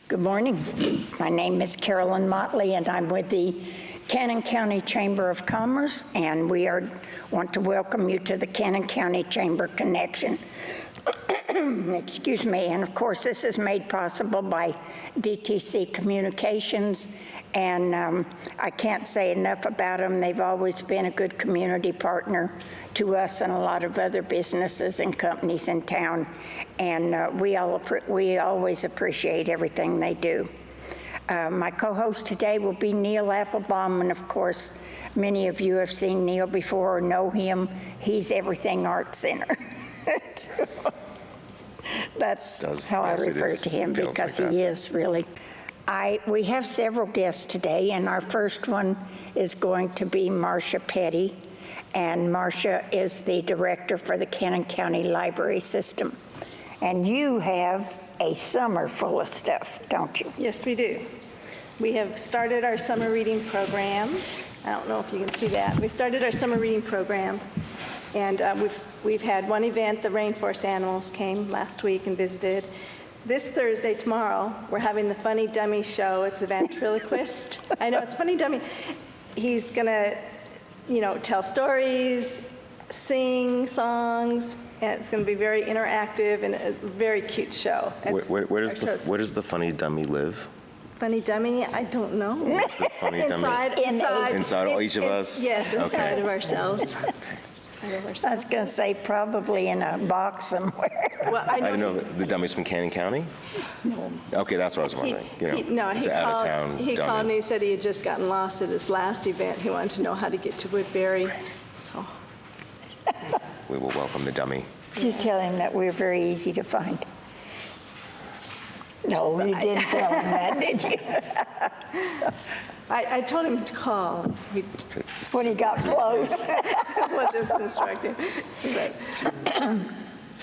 Good morning. My name is Carolyn Motley, and I'm with the Cannon County Chamber of Commerce, and we want to welcome you to the Cannon County Chamber Connection. Excuse me, and of course this is made possible by DTC Communications, and I can't say enough about them. They've always been a good community partner to us and a lot of other businesses and companies in town, and we always appreciate everything they do. My co-host today will be Neil Applebaum, and of course many of you have seen Neil before or know him. He's Everything Art Center. That's how I refer to him, because he is really. We have several guests today, and our first one is going to be Marcia Petty, and Marcia is the director for the Cannon County Library System. And you have a summer full of stuff, don't you? Yes, we do. We have started our summer reading program. I don't know if you can see that. We started our summer reading program, and we've had one event. The Rainforest Animals came last week and visited. This Thursday, tomorrow, we're having the Funny Dummy show. It's a ventriloquist. I know, it's Funny Dummy. He's gonna, tell stories, sing songs, and it's gonna be very interactive and a very cute show. Where does the Funny Dummy live? Funny Dummy, I don't know. Where's the Funny Dummy? Inside each of us? Yes, inside of ourselves. I was going to say probably in a box somewhere. Well, I didn't know the dummy's from Cannon County? No. Okay, that's what I was wondering. It's out of town. He called me and said he had just gotten lost at his last event. He wanted to know how to get to Woodbury. So we will welcome the dummy. Did you tell him that we're very easy to find? No, you didn't tell him that, did you? I told him to call. When he got close. Was just instructing.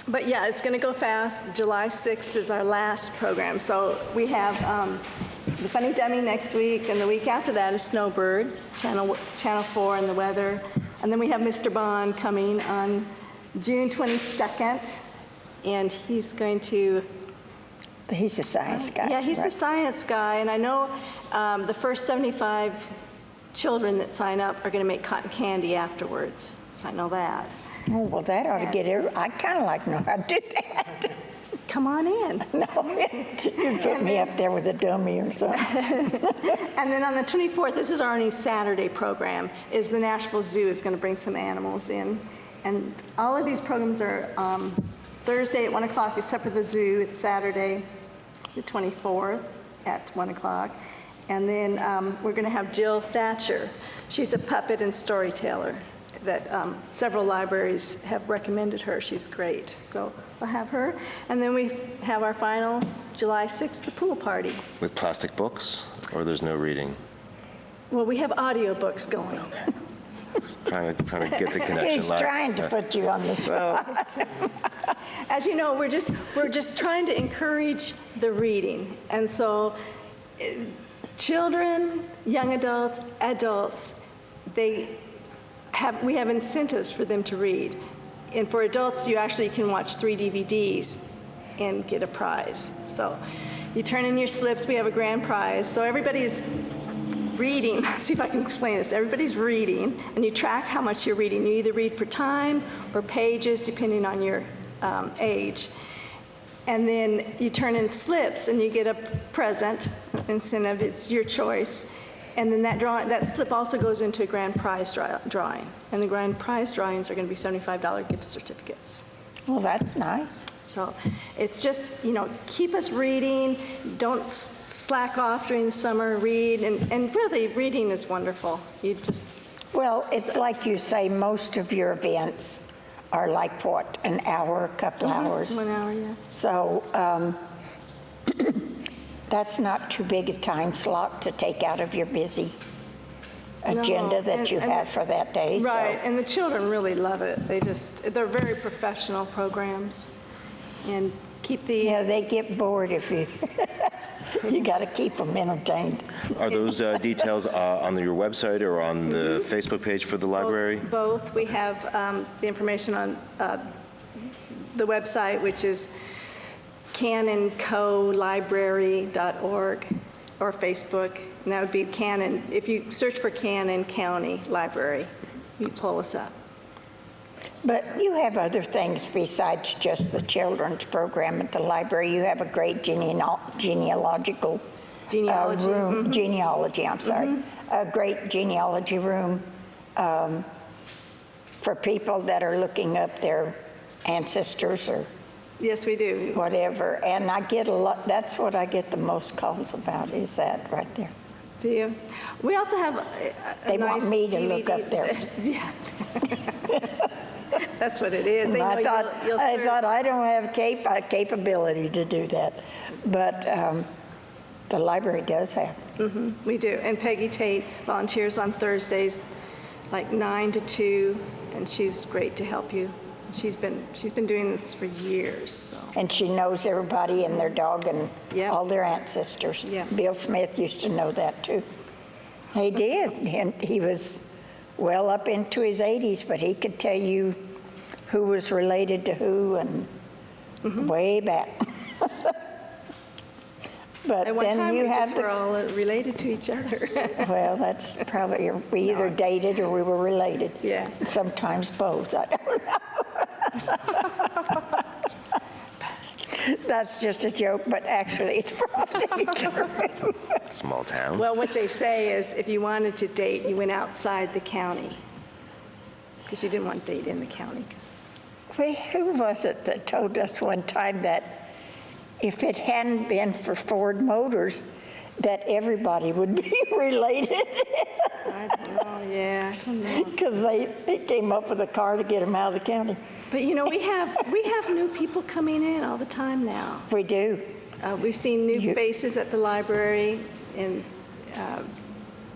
But yeah, it's going to go fast. July 6th is our last program. So we have the Funny Dummy next week, and the week after that is Snowbird, Channel 4 and the weather. And then we have Mr. Bond coming on June 22nd, and he's going to... He's the science guy. Yeah, he's right? the science guy, and I know the first 75 children that sign up are going to make cotton candy afterwards, so I know that. Oh, well, that ought to get I kind of like to know how to do that. Come on in. No, you put me up there with a dummy or something. And then on the 24th, this is our only Saturday program, is the Nashville Zoo is going to bring some animals in. And all of these programs are Thursday at 1 o'clock, except for the zoo. It's Saturday, the 24th at 1 o'clock. And then we're going to have Jill Thatcher. She's a puppet and storyteller that several libraries have recommended her. She's great. So we'll have her. And then we have our final July 6th, the pool party. With plastic books, or there's no reading? Well, we have audiobooks going. Trying to get the connection. He's trying to put you on the spot. As you know, we're just trying to encourage the reading, and so children, young adults, we have incentives for them to read, and for adults, you actually can watch 3 DVDs and get a prize. So you turn in your slips. We have a grand prize. So everybody's reading. Let's see if I can explain this. Everybody's reading, and you track how much you're reading. You either read for time or pages, depending on your age. And then you turn in slips, and you get a present incentive. It's your choice. And then that slip also goes into a grand prize drawing. And the grand prize drawings are going to be $75 gift certificates. Well, that's nice. So it's just, keep us reading. Don't slack off during the summer. Read. And really, reading is wonderful. Well, it's like you say, most of your events are like, what, an hour, a couple hours? 1 hour, yeah. So that's not too big a time slot to take out of your busy agenda that you have for that day. Right, and the children really love it. They're very professional programs. And keep the... Yeah, they get bored if you... You got to keep them entertained. Are those details on your website or on the Facebook page for the library? Both. We have the information on the website, which is cannonco.library.org or Facebook, and that would be Cannon. If you search for Cannon County Library, you pull us up. But you have other things besides just the children's program at the library. You have a great genealogical Genealogy. room, genealogy, I'm sorry, a great genealogy room for people that are looking up their ancestors or Yes, we do. whatever. And I get a lot, that's what I get the most calls about, is that right there. Do you? We also have a They nice want me to look DVD up there. Yeah. That's what it is. They know I you'll search. thought I don't have capability to do that, but the library does have. We do. And Peggy Tate volunteers on Thursdays, like 9 to 2, and she's great to help you. She's been doing this for years, so. And she knows everybody and their dog and Yeah. all their ancestors. Yeah. Bill Smith used to know that too. He did, and he was well up into his 80s, but he could tell you who was related to who and way back. But At one then time, you we have just were all related to each other. well, that's probably, we either dated or we were related. Yeah. Sometimes both, I don't know. That's just a joke, but actually it's probably true. Small town. Well, what they say is if you wanted to date, you went outside the county, because you didn't want to date in the county. Wait, who was it that told us one time that if it hadn't been for Ford Motors, that everybody would be related? I don't know, yeah, I don't know. Because they came up with a car to get them out of the county. But you know, we have new people coming in all the time now. We do. We've seen new You- faces at the library, and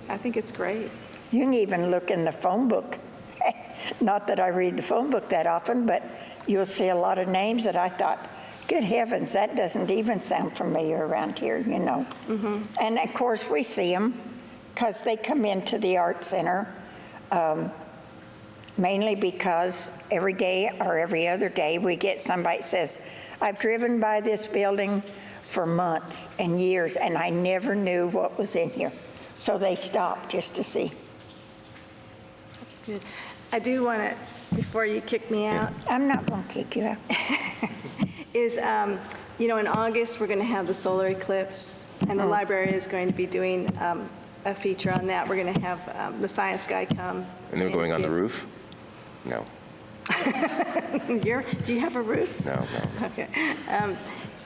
I think it's great. You can even look in the phone book. Not that I read the phone book that often, but you'll see a lot of names that I thought, good heavens, that doesn't even sound familiar around here, you know. And of course, we see them because they come into the Art Center, mainly because every day or every other day, we get somebody that says, I've driven by this building for months and years, and I never knew what was in here. So they stop just to see. That's good. I do want to, before you kick me out, I'm not going to kick you out. is, you know, in August, we're going to have the solar eclipse, and the library is going to be doing a feature on that. We're going to have the science guy come. And they're going on the roof? No, Do you have a roof? no. Okay.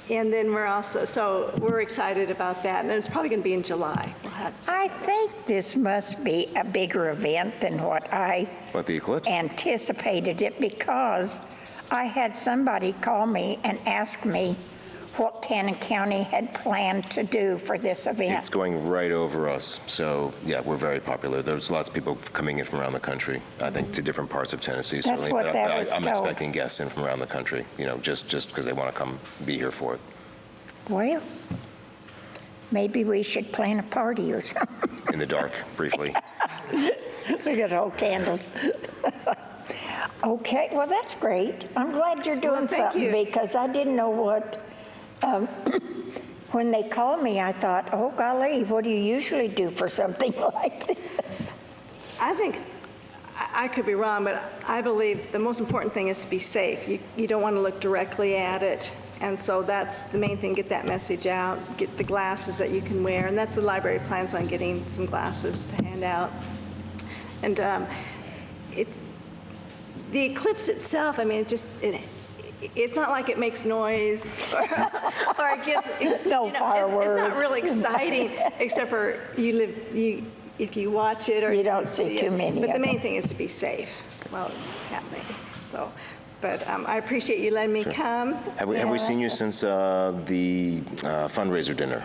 And then we're excited about that, and it's probably going to be in July. We'll have some. I think this must be a bigger event than what I What, the eclipse? anticipated it, because I had somebody call me and ask me what Cannon County had planned to do for this It's event. going right over us, so yeah, we're very popular. There's lots of people coming in from around the country, I think to different parts of Tennessee. certainly, what but that was I'm told. expecting guests in from around the country, you know, just because they want to come be here for it. Well, maybe we should plan a party or something. In the dark, briefly. We got whole candles. Okay, well, that's great. I'm glad you're doing thank something, you. because I didn't know what, when they called me, I thought, oh golly, what do you usually do for something like this? I think, I could be wrong, but I believe the most important thing is to be safe. You don't want to look directly at it, and so that's the main thing, get that message out, get the glasses that you can wear, and that's the library plans on getting some glasses to hand out. And it's, the eclipse itself, I mean, it's not like it makes noise or it gets, No It's fireworks. not really exciting, except for if you watch it or You don't see it. too many But of the main them. thing is to be safe while it's happening. So, but I appreciate you letting me come. Have we seen you since the fundraiser dinner?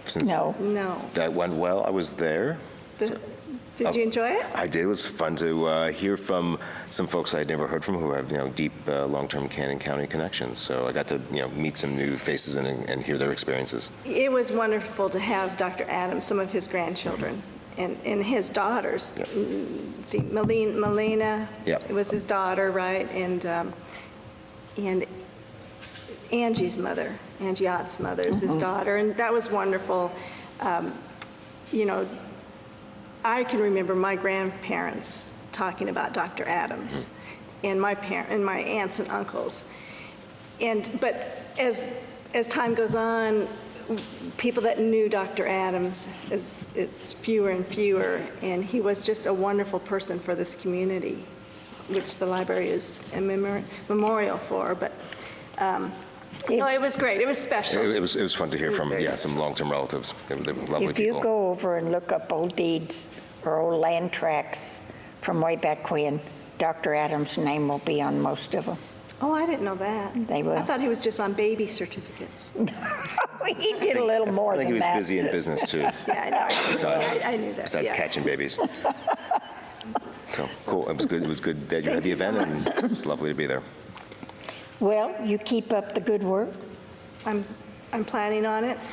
Since No. No. That went well. I was there. Did you enjoy it? I did. It was fun to hear from some folks I'd never heard from who have, you know, deep long-term Cannon County connections. So I got to, you know, meet some new faces and hear their experiences. It was wonderful to have Dr. Adams, some of his grandchildren, and his daughters. Yep. See, Melina, Yep. it was his daughter, right? And Angie's mother, Angie Ott's mother is his daughter, and that was wonderful. You know, I can remember my grandparents talking about Dr. Adams and my aunts and uncles. But as time goes on, people that knew Dr. Adams, it's fewer and fewer, and he was just a wonderful person for this community, which the library is a memorial for. But so it was great. It was special. It was fun to hear from, very some long-term relatives. They were lovely If people. you go over and look up old deeds or old land tracts from way back when, Dr. Adams' name will be on most of them. Oh, I didn't know that. They will. I thought he was just on baby certificates. He did a little more I think than he was that. busy in business, too, Yeah, I know. besides, I knew that. besides yeah. catching babies. So, cool. It was good that you had the Thank you so event, and it was lovely to be there. Well, you keep up the good work, I'm planning on it.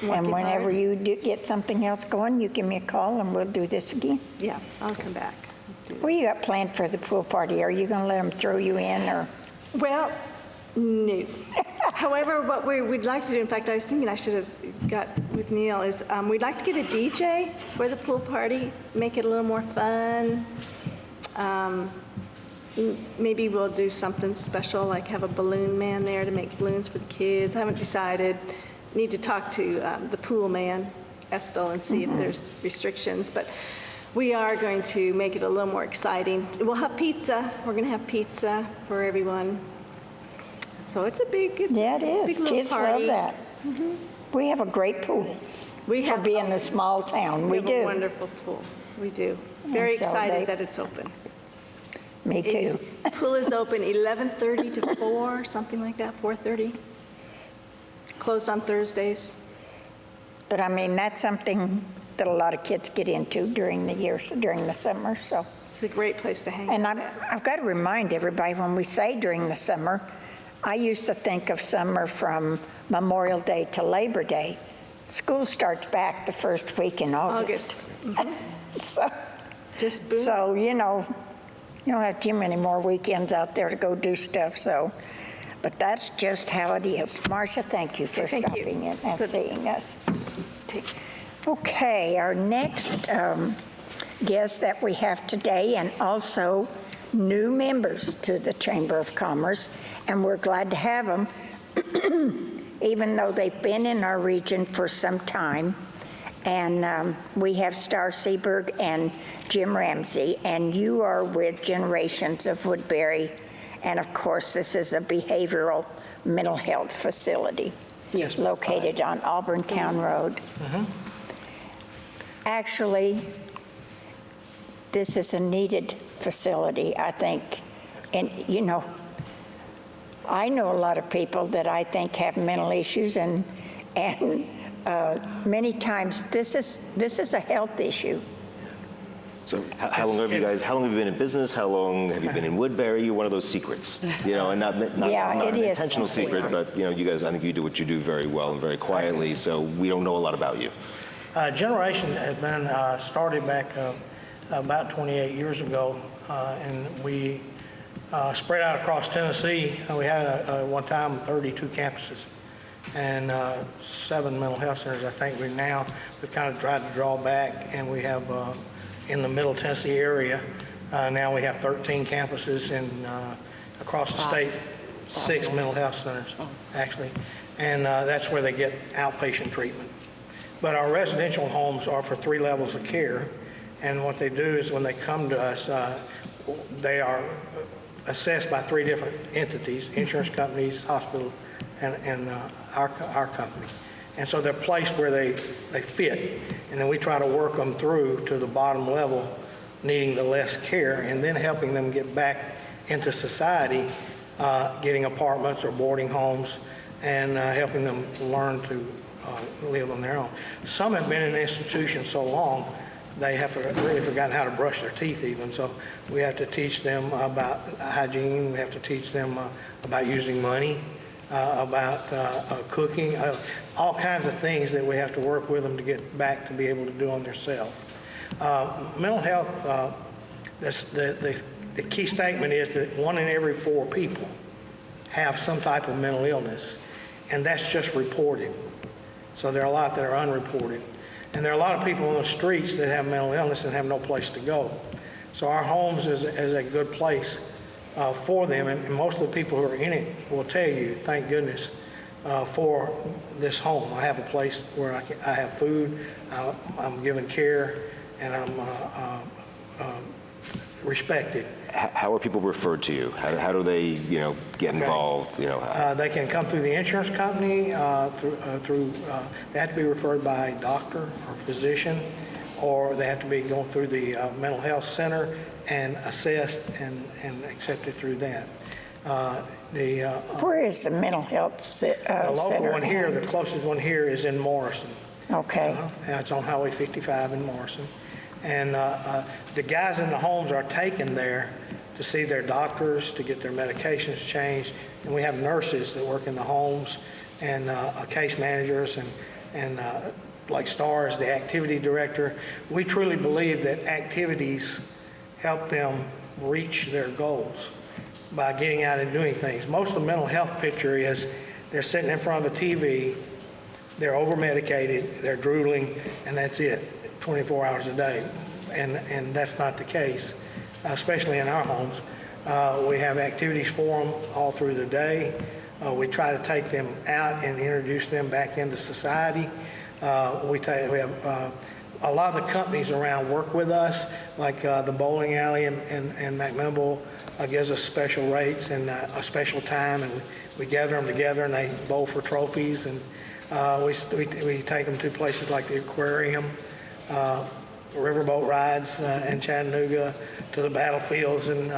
and working whenever hard. you do get something else going, you give me a call and we'll do this again. Yeah, I'll come back. Do What do you this. got planned for the pool party? Are you going to let them throw you in, or? Well, no. However, what we'd like to do, in fact, I was thinking I should have got with Neil, is we'd like to get a DJ for the pool party, make it a little more fun. Maybe we'll do something special, like have a balloon man there to make balloons for the kids. I haven't decided. Need to talk to the pool man, Estel, and see if there's restrictions. But we are going to make it a little more exciting. We'll have pizza. We're going to have pizza for everyone. So it's a big, Yeah, it is. big little Kids love party. that. We have a great pool We for have being a small town. We have a do. wonderful pool. We do. Very so excited they- that it's open. Me too. Pool is open 11:30 to 4, something like that, 4:30. Closed on Thursdays. But I mean, that's something that a lot of kids get into during the year, during the summer, so. It's a great place to hang And out. I've got to remind everybody, when we say during the summer, I used to think of summer from Memorial Day to Labor Day. School starts back the first week in August. So, Just boom. so, you don't have too many more weekends out there to go do stuff, so. But that's just how it is. Marcia, thank you for Okay, thank you. stopping in and So- seeing us. Take- Okay, our next guest that we have today, and also new members to the Chamber of Commerce, and we're glad to have them, even though they've been in our region for some time. And we have Star Seberg and Jim Ramsey, and you are with Generations of Woodbury. And of course, this is a behavioral mental health facility. Yes. Located on Auburn Town Road. Actually, this is a needed facility, I think. And, I know a lot of people that I think have mental issues, and many times this is a health issue. So how long have you been in business? How long have you been in Woodbury? You're one of those secrets, and not Yeah, not it an is intentional a secret, but you guys, I think you do what you do very well and very quietly, so we don't know a lot about you. Generation has been started back about 28 years ago, and we spread out across Tennessee. We had at one time 32 campuses and 7 mental health centers. I think we've kind of tried to draw back, and we have in the Middle Tennessee area now we have 13 campuses, and across the state 6 mental health centers actually, and that's where they get outpatient treatment. But our residential homes are for 3 levels of care, and what they do is when they come to us, they are assessed by 3 different entities: insurance companies, hospital, and our company. And so they're placed where they fit, and then we try to work them through to the bottom level, needing the less care, and then helping them get back into society, getting apartments or boarding homes, and helping them learn to live on their own. Some have been in the institution so long, they have really forgotten how to brush their teeth even. So we have to teach them about hygiene. We have to teach them about using money, about cooking, all kinds of things that we have to work with them to get back to be able to do on themselves. Mental health, the key statement is that 1 in every 4 people have some type of mental illness. and that's just reported. So there are a lot that are unreported. And there are a lot of people on the streets that have mental illness and have no place to go. So our homes is a good place for them, and most of the people who are in it will tell you, thank goodness for this home. I have a place where I have food, I'm given care, and I'm respected. How are people referred to you? How do they, get involved? They can come through the insurance company, they have to be referred by a doctor or physician, or they have to be going through the mental health center and assessed and accepted through that. Where is the mental health The local center? one here, the closest one here is in Morrison. Okay. It's on Highway 55 in Morrison. And the guys in the homes are taken there to see their doctors, to get their medications changed. And we have nurses that work in the homes, and case managers, and like Star is the activity director. We truly believe that activities help them reach their goals by getting out and doing things. Most of the mental health picture is they're sitting in front of a TV, they're over-medicated, they're drooling, and that's it, 24 hours a day. And that's not the case, especially in our homes. We have activities for them all through the day. We try to take them out and introduce them back into society. We have a lot of the companies around work with us, like the bowling alley and McMinnville gives us special rates and a special time, and we gather them together and they bowl for trophies. And we take them to places like the aquarium, riverboat rides in Chattanooga, to the battlefields in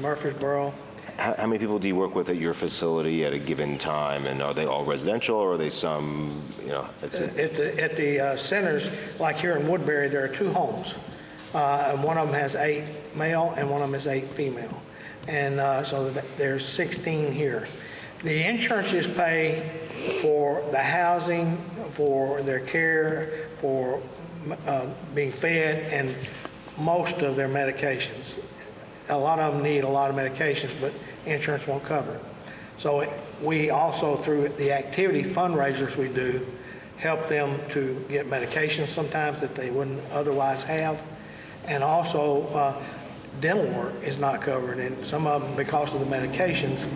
Murfreesboro. How many people do you work with at your facility at a given time, and are they all residential, or are they some, that's it? At the centers, like here in Woodbury, there are 2 homes. And one of them has 8 male and one of them has 8 female. And so there's 16 here. The insurances pay for the housing, for their care, for being fed, and most of their medications. A lot of them need a lot of medications, but insurance won't cover it. So we also, through the activity fundraisers we do, help them to get medications sometimes that they wouldn't otherwise have. And also, dental work is not covered, and some of them, because of the medications,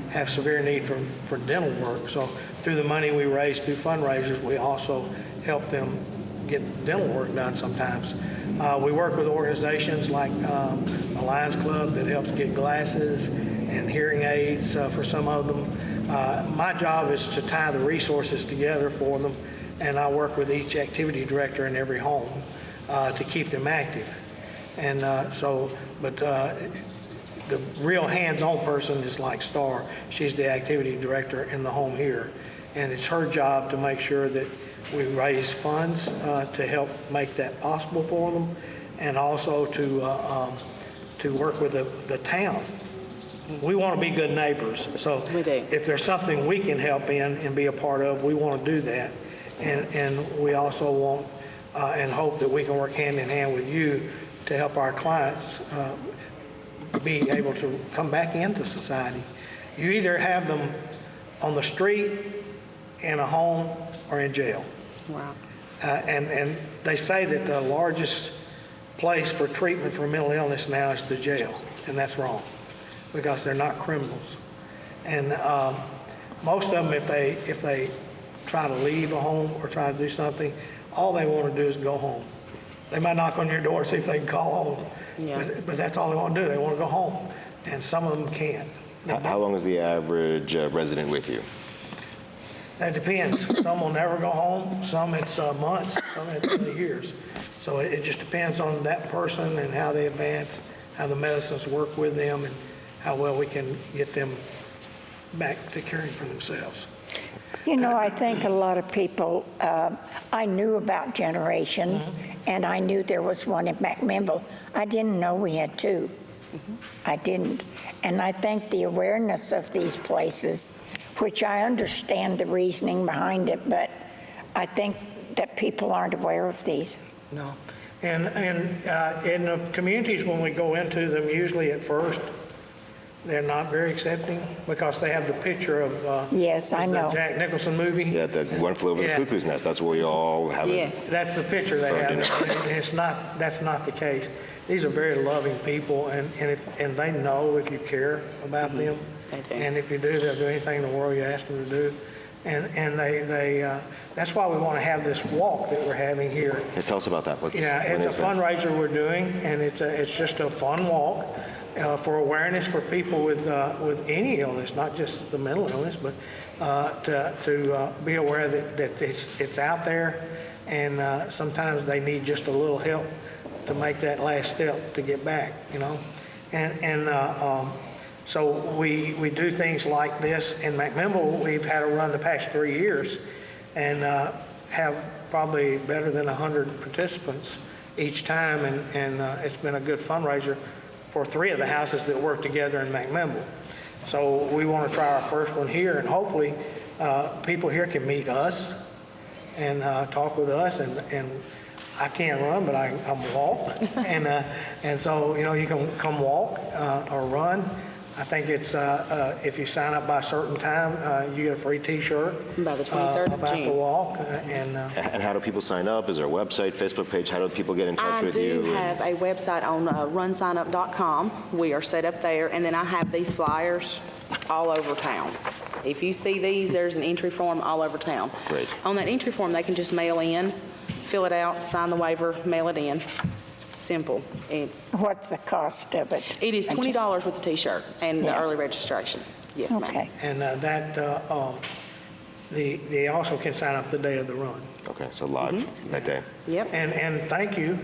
have severe need for dental work. So through the money we raise through fundraisers, we also help them get dental work done sometimes. We work with organizations like the Lions Club that helps get glasses and hearing aids for some of them. My job is to tie the resources together for them, and I work with each activity director in every home to keep them active. And the real hands-on person is like Star. She's the activity director in the home here, and it's her job to make sure that we raise funds to help make that possible for them, and also to work with the town. We want to be good neighbors, so We do. if there's something we can help in and be a part of, we want to do that. And we also want and hope that we can work hand in hand with you to help our clients be able to come back into society. You either have them on the street, in a home, or in jail. Wow. And they say that the largest place for treatment for mental illness now is the jail, and that's wrong, because they're not criminals. And most of them, if they try to leave a home or try to do something, all they want to do is go home. They might knock on your door and see if they can call home, Yeah. but that's all they want to do. They want to go home, and some of them can't. How long is the average resident with you? That depends. Some will never go home, some it's months, some it's years. So it just depends on that person and how they advance, how the medicines work with them, and how well we can get them back to caring for themselves. I think a lot of people, I knew about Generations, and I knew there was one in McMinnville. I didn't know we had 2. I didn't. And I think the awareness of these places, which I understand the reasoning behind it, but I think that people aren't aware of these. No. And in the communities, when we go into them, usually at first, they're not very accepting because they have the picture of Yes, I the know. Jack Nicholson movie. Yeah, that one flew over the Yeah. cuckoo's nest. That's where we all have Yes. it. That's the picture they have. Burned in. And it's not, that's not the case. These are very loving people, and they know if you care about them. They do. And if you do, they'll do anything in the world you ask them to do. And that's why we want to have this walk that we're having here. Hey, tell us about that. Yeah, When it's is a that? fundraiser we're doing, and it's just a fun walk for awareness for people with any illness, not just the mental illness, but to be aware that it's out there, and sometimes they need just a little help to make that last step to get back, you know. So we do things like this. In McMinnville, we've had a run the past 3 years, and have probably better than 100 participants each time, and it's been a good fundraiser for 3 of the houses that work together in McMinnville. So we want to try our first one here, and hopefully people here can meet us and talk with us, and I can't run, but I'm walk, and so you can come walk or run. I think it's if you sign up by a certain time, you get a free T-shirt By the 23rd of about the June. walk, And how do people sign up? Is there a website, Facebook page? How do people get in touch I with you? do have a website on runsignup.com. We are set up there, and then I have these flyers all over town. If you see these, there's an entry form all over town. Great. On that entry form, they can just mail in, fill it out, sign the waiver, mail it in. Simple. What's the cost of it? It is $20 with the T-shirt and the Yeah. early registration. Yes, ma'am. Okay. and they also can sign up the day of the run. Okay, so live that day. Yep. And thank you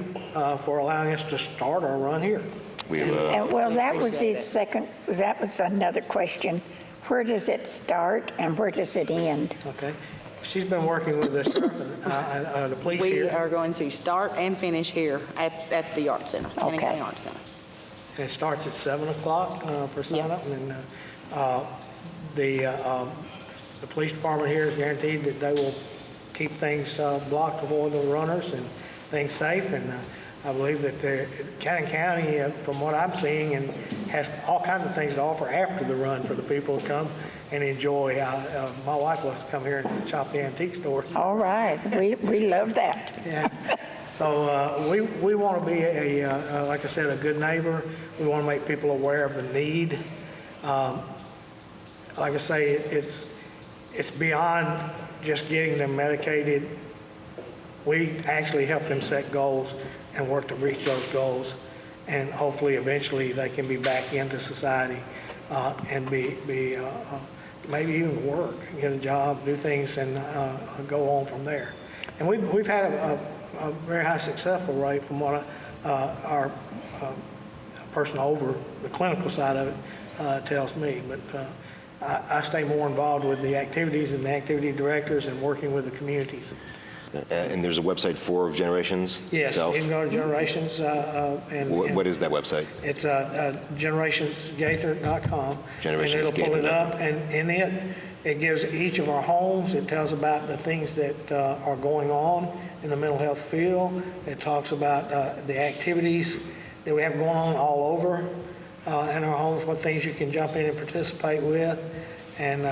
for allowing us to start our run here. We And well, that was appreciate his second, that was another question. Where does it start and where does it end? Okay, she's been working with us, the police We here. are going to start and finish here at the Art Center, Cannon Okay. County Art Center. And it starts at 7 o'clock for sign up, and the police department here is guaranteed that they will keep things blocked for the runners and things safe. And I believe that Cannon County, from what I'm seeing, and has all kinds of things to offer after the run for the people to come and enjoy. My wife loves to come here and shop the antique stores. All right, we love that. Yeah. So we want to be like I said, a good neighbor. We want to make people aware of the need. Like I say, it's beyond just getting them medicated. We actually help them set goals and work to reach those goals, and hopefully eventually they can be back into society and be maybe even work, get a job, do things, and go on from there. And we've had a very high successful rate from what our person over the clinical side of it tells me. But I stay more involved with the activities and the activity directors and working with the communities. And there's a website for Generations Yes, itself? you can go to Generations and What is that website? it's generationsgaither.com. Generationsgaither.com. And it'll pull it up, and in it gives each of our homes. It tells about the things that are going on in the mental health field. It talks about the activities that we have going on all over in our homes, what things you can jump in and participate with. And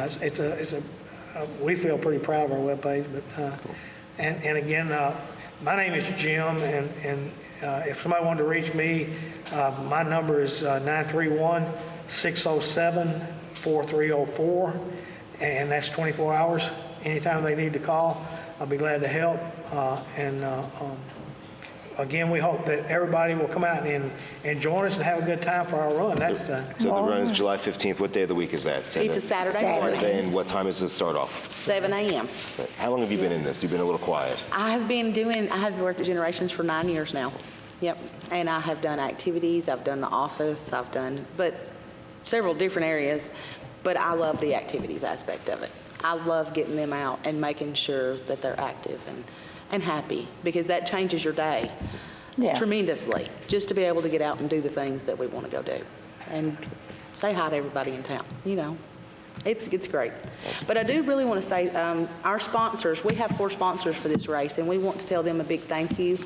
we feel pretty proud of our webpage. But and again, my name is Jim, and if somebody wanted to reach me, my number is 931-607-4304, and that's 24 hours. Anytime they need to call, I'll be glad to help. Again, we hope that everybody will come out and join us and have a good time for our run. That's So the run is July 15th. What day of the week is that? It's a Saturday Saturday. morning, And what time does it start off? 7 a.m. How long have you been in this? You've been a little quiet. I have worked at Generations for 9 years now. Yep. And I have done activities, I've done the office, but several different areas, but I love the activities aspect of it. I love getting them out and making sure that they're active and happy, because that changes your day Yeah. tremendously, just to be able to get out and do the things that we want to go do and say hi to everybody in town, It's great. But I do really want to say, our sponsors, we have 4 sponsors for this race, and we want to tell them a big thank you.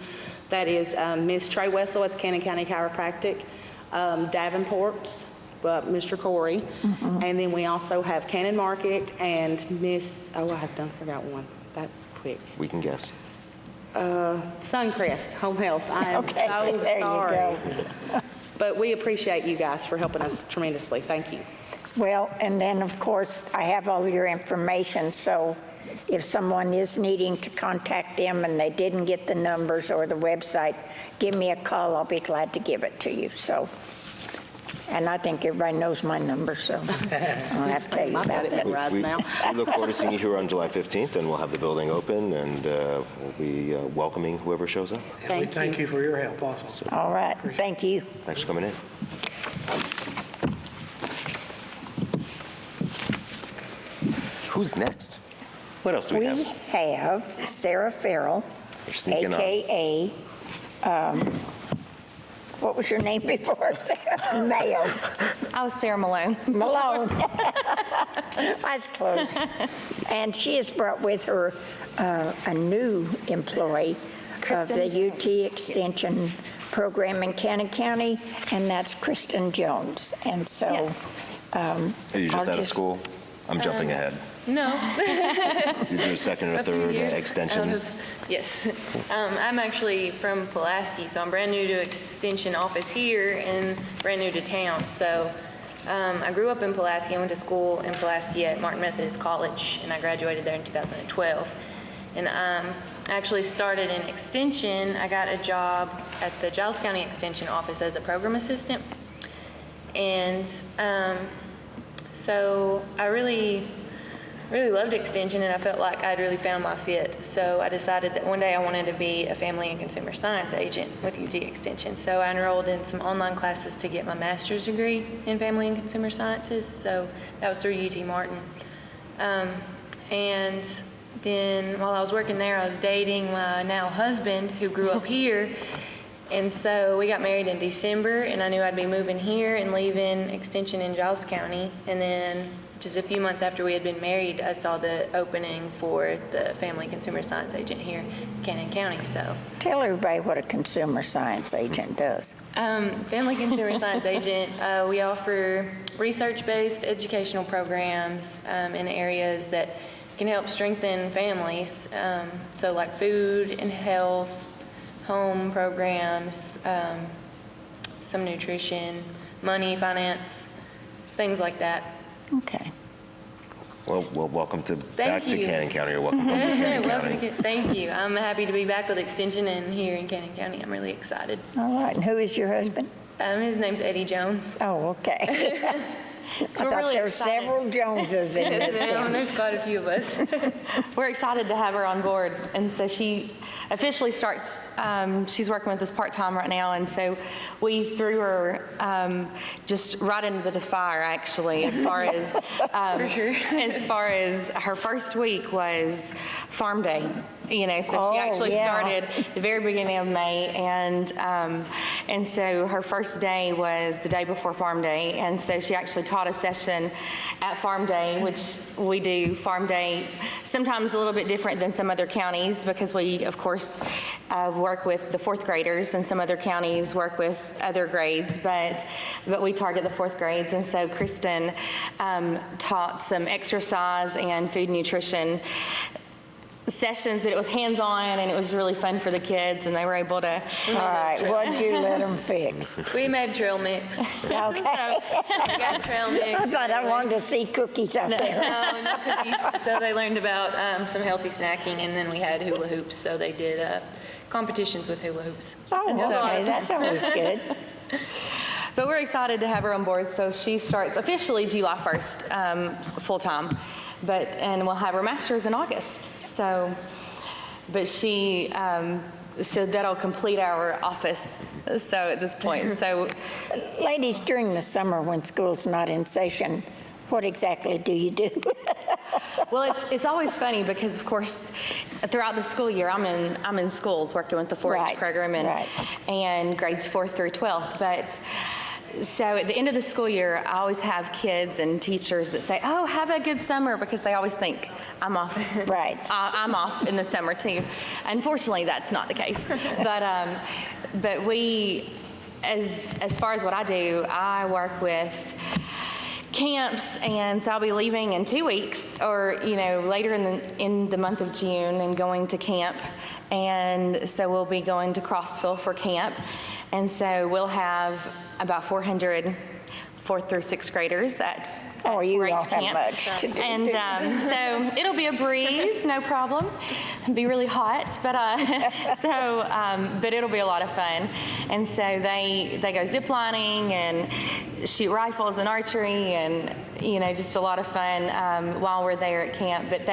That is Ms. Trey Wessel at the Cannon County Chiropractic, Davenport's, Mr. Corey. And then we also have Cannon Market and forgot one that quick. We can guess. Suncrest Home Health. I am Okay, so there you sorry. go. But we appreciate you guys for helping us tremendously. Thank you. Well, and then, of course, I have all your information, so if someone is needing to contact them and they didn't get the numbers or the website, give me a call. I'll be glad to give it to you, so. And I think everybody knows my number, so I don't have to tell you My bad, about it that. memorized now. We look forward to seeing you here on July 15th, and we'll have the building open, and we'll be welcoming whoever shows up. And we thank you for your help also. All right, thank you. Thanks for coming in. Who's next? What else do we We have? have Sarah Farrell, You're sneaking up. AKA, what was your name before? Sarah Mayo. I was Sarah Malone. Malone. That's close. And she has brought with her a new employee of the Kristen UT Extension program in Cannon County, and that's Kristen Jones. And so. Yes. Are you just I'll out of school? I'm jumping ahead. No. Is there a second or A few third years extension? out of- Yes. I'm actually from Pulaski, so I'm brand new to Extension office here and brand new to town. So I grew up in Pulaski. I went to school in Pulaski at Martin Methodist College, and I graduated there in 2012. And I actually started in Extension. I got a job at the Giles County Extension office as a program assistant. And so I really loved Extension, and I felt like I'd really found my fit. So I decided that one day I wanted to be a family and consumer science agent with UT Extension. So I enrolled in some online classes to get my master's degree in family and consumer sciences. So that was through UT Martin. And then while I was working there, I was dating my now husband, who grew up here. And so we got married in December, and I knew I'd be moving here and leaving Extension in Giles County. And then just a few months after we had been married, I saw the opening for the family consumer science agent here in Cannon County. So Tell everybody what a consumer science agent does. family consumer science agent, we offer research-based educational programs in areas that can help strengthen families. So like food and health, home programs, some nutrition, money, finance, things like that. Okay. Well, welcome back to you. Cannon County, or welcome home to Cannon Love to County. get- Thank you. I'm happy to be back with Extension and here in Cannon County. I'm really excited. All right, and who is your husband? His name's Eddie Jones. Oh, okay. I thought really there were excited. several Joneses in this town. There's quite a few of us. We're excited to have her on board. And so she officially starts, she's working with us part-time right now. And so we threw her just right into the fire, actually, as far as, For sure. as far as her first week was Farm Day. You know, so she Oh, actually yeah. started the very beginning of May, and so her first day was the day before Farm Day, and so she actually taught a session at Farm Day, which we do Farm Day sometimes a little bit different than some other counties, because we, of course, work with the fourth graders, and some other counties work with other grades, but we target the fourth grades, and so Kristen taught some exercise and food nutrition sessions, but it was hands-on, and it was really fun for the kids, and they were able to. All right, what'd you let them fix? We made trail mix. Okay. We got trail mix. I thought I wanted to see cookies out there. No cookies. So they learned about some healthy snacking, and then we had hula hoops. So they did competitions with hula hoops. Oh, okay, that's always good. But we're excited to have her on board. So she starts officially July 1st, full-time, and we'll have her master's in August. So, but she, so that'll complete our office. So at this point, so Ladies, during the summer when school's not in session, what exactly do you do? well, it's always funny because, of course, throughout the school year, I'm in schools working with the 4-H Right, program and grades 4th through 12th, but. So at the end of the school year, I always have kids and teachers that say, "Oh, have a good summer," because they always think I'm off. Right. I'm off in the summer too. Unfortunately, that's not the case. But we, as far as what I do, I work with camps, and so I'll be leaving in 2 weeks, or later in the month of June, and going to camp. And so we'll be going to Crossville for camp, and so we'll have about 400 4th through 6th graders at Oh, you 4-H don't have camp. much to do. And so it'll be a breeze, no problem. It'll be really hot, but but it'll be a lot of fun. And so they go zip lining and shoot rifles and archery, and just a lot of fun while we're there at camp. But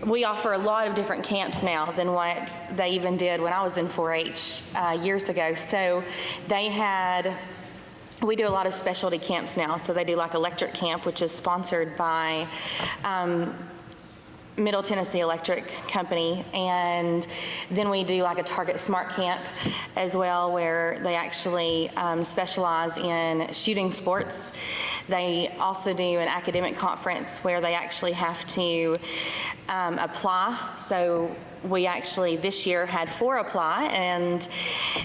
we offer a lot of different camps now than what they even did when I was in 4-H years ago. So we do a lot of specialty camps now. So they do like electric camp, which is sponsored by Middle Tennessee Electric Company. And then we do like a Target Smart Camp as well, where they actually specialize in shooting sports. They also do an academic conference where they actually have to apply. So we actually this year had 4 apply, and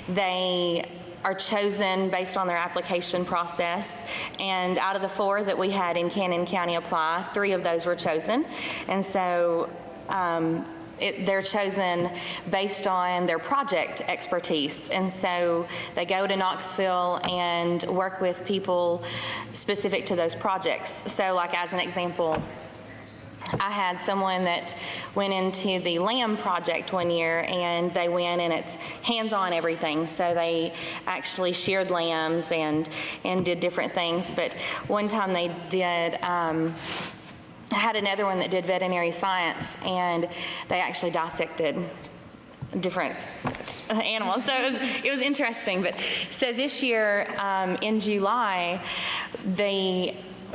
they are chosen based on their application process. And out of the 4 that we had in Cannon County apply, 3 of those were chosen. And so they're chosen based on their project expertise. And so they go to Knoxville and work with people specific to those projects. So like as an example, I had someone that went into the lamb project one year, and they went and it's hands-on everything. So they actually sheared lambs and did different things. But one time they did, I had another one that did veterinary science, and they actually dissected different animals. So it was interesting. But so this year in July,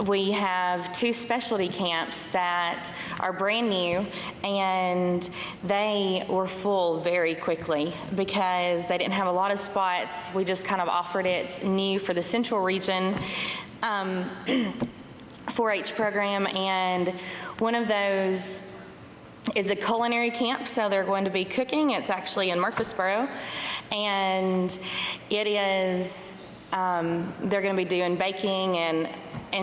we have 2 specialty camps that are brand new, and they were full very quickly because they didn't have a lot of spots. We just kind of offered it new for the Central Region 4-H program, and one of those is a culinary camp, so they're going to be cooking. It's actually in Murfreesboro, and it is, they're going to be doing baking and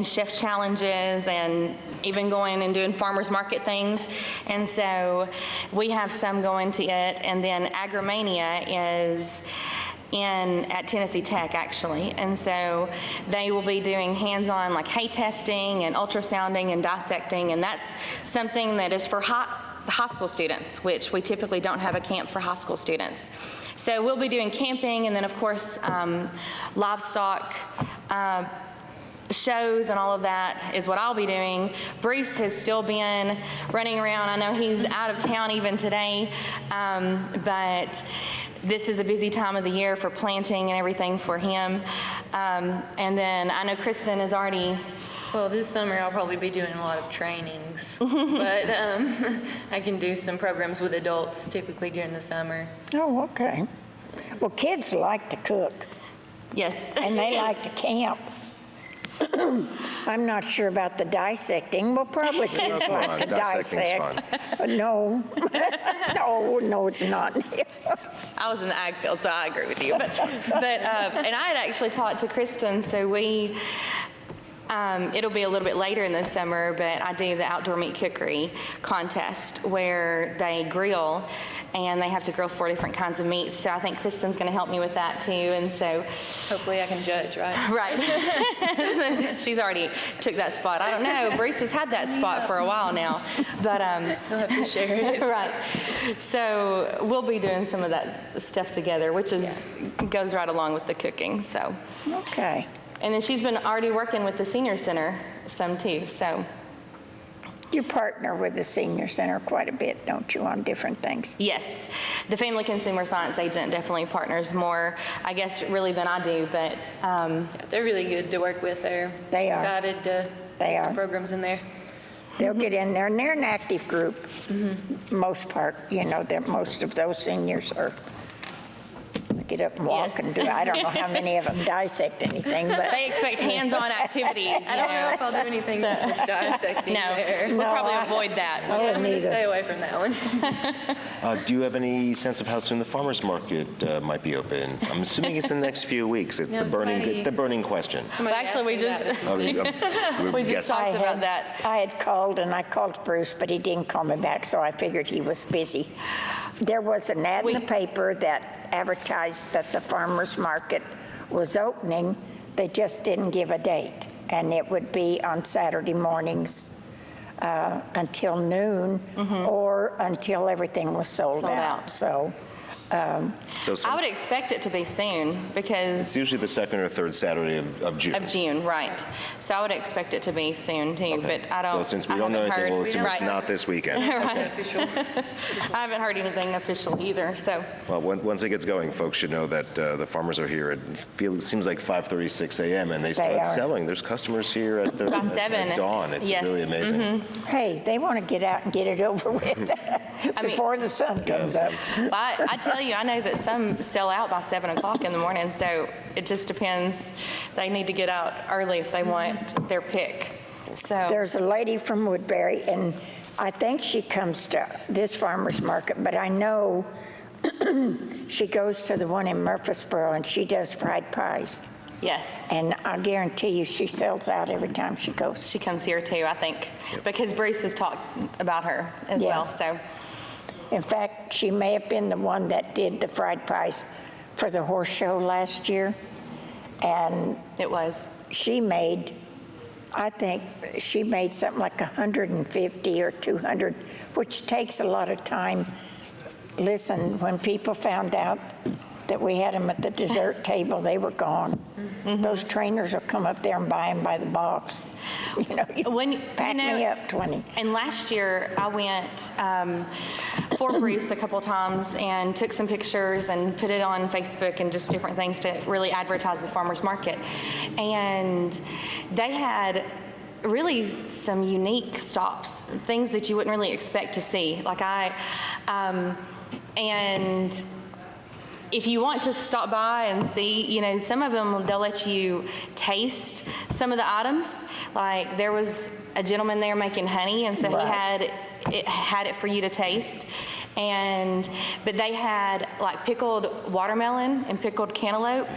chef challenges, and even going and doing farmers market things. And so we have some going to it. And then Agrimania is at Tennessee Tech, actually. And so they will be doing hands-on like hay testing and ultrasounding and dissecting, and that's something that is for high school students, which we typically don't have a camp for high school students. So we'll be doing camping, and then of course livestock shows and all of that is what I'll be doing. Bruce has still been running around. I know he's out of town even today, but this is a busy time of the year for planting and everything for him. And then I know Kristen is already... Well, this summer I'll probably be doing a lot of trainings, but I can do some programs with adults typically during the summer. Oh, okay. Well, kids like to cook. Yes. And they like to camp. I'm not sure about the dissecting. Well, probably kids Come like on, to dissecting's dissect. No, no, it's not. I was in the ag field, so I agree with you. But and I had actually taught to Kristen, so we, it'll be a little bit later in the summer, but I do the outdoor meat cookery contest where they grill, and they have to grill 4 different kinds of meats. So I think Kristen's going to help me with that too. And so Hopefully I can judge, right? right. So she's already took that spot. I don't know. Bruce has had that spot for a while now, but You'll have to share it. right. So we'll be doing some of that stuff together, which goes right along with the cooking. So Okay. and then she's been already working with the senior center some too. So You partner with the senior center quite a bit, don't you, on different things? yes, the Family Consumer Science Agent definitely partners more, I guess, really than I do. But They're really good to work with. They're They are. excited to They get are. some programs in there. They'll get in there, and they're an active group, most part. Most of those seniors are get up and walk Yes. and do, I don't know how many of them dissect anything, but They expect hands-on activities, you I don't know if I'll do anything with dissecting No, there. we'll No, probably I- avoid that. I wouldn't I'm going to either. stay away from that one. Do you have any sense of how soon the farmer's market might be open? I'm assuming it's in the next few weeks. It's No, it's the burning question. Well, actually, we just, Oh, we we just guess. talked about that. I had called, and I called Bruce, but he didn't call me back, so I figured he was busy. There was an ad in the paper that advertised that the farmer's market was opening. They just didn't give a date, and it would be on Saturday mornings until noon or until everything was sold Sold out. out. So So I would expect it to be soon because it's usually the second or third Saturday of June. of June, right. So I would expect it to be soon too, but I don't. So since we I don't know haven't anything, we'll heard- assume it's right. not this weekend. Okay. I haven't heard anything official either, so. Well, once it gets going, folks should know that the farmers are here. It seems like 5:36 a.m. and they start are. selling. There's customers here at By 7. at dawn. It's Yes. really amazing. hey, they want to get out and get it over with before the sun comes up. I tell you, I know that some sell out by 7 o'clock in the morning, so it just depends. They need to get out early if they want their pick. So, There's a lady from Woodbury, and I think she comes to this farmer's market, but I know she goes to the one in Murfreesboro, and she does fried pies. yes, And I guarantee you, she sells out every time she goes. she comes here too, I think, because Bruce has talked about her as well, Yes. so. In fact, she may have been the one that did the fried pies for the horse show last year. And It was. she made, I think, she made something like 150 or 200, which takes a lot of time. Listen, when people found out that we had them at the dessert table, they were gone. Those trainers will come up there and buy them by the box. You know, pack me up 20. And last year, I went for Bruce a couple times and took some pictures and put it on Facebook and just different things to really advertise the farmer's market. And they had really some unique stops, things that you wouldn't really expect to see. And if you want to stop by and see, you know, some of them, they'll let you taste some of the items. Like there was a gentleman there making honey, and so Right. he had it for you to taste. But they had like pickled watermelon and pickled cantaloupe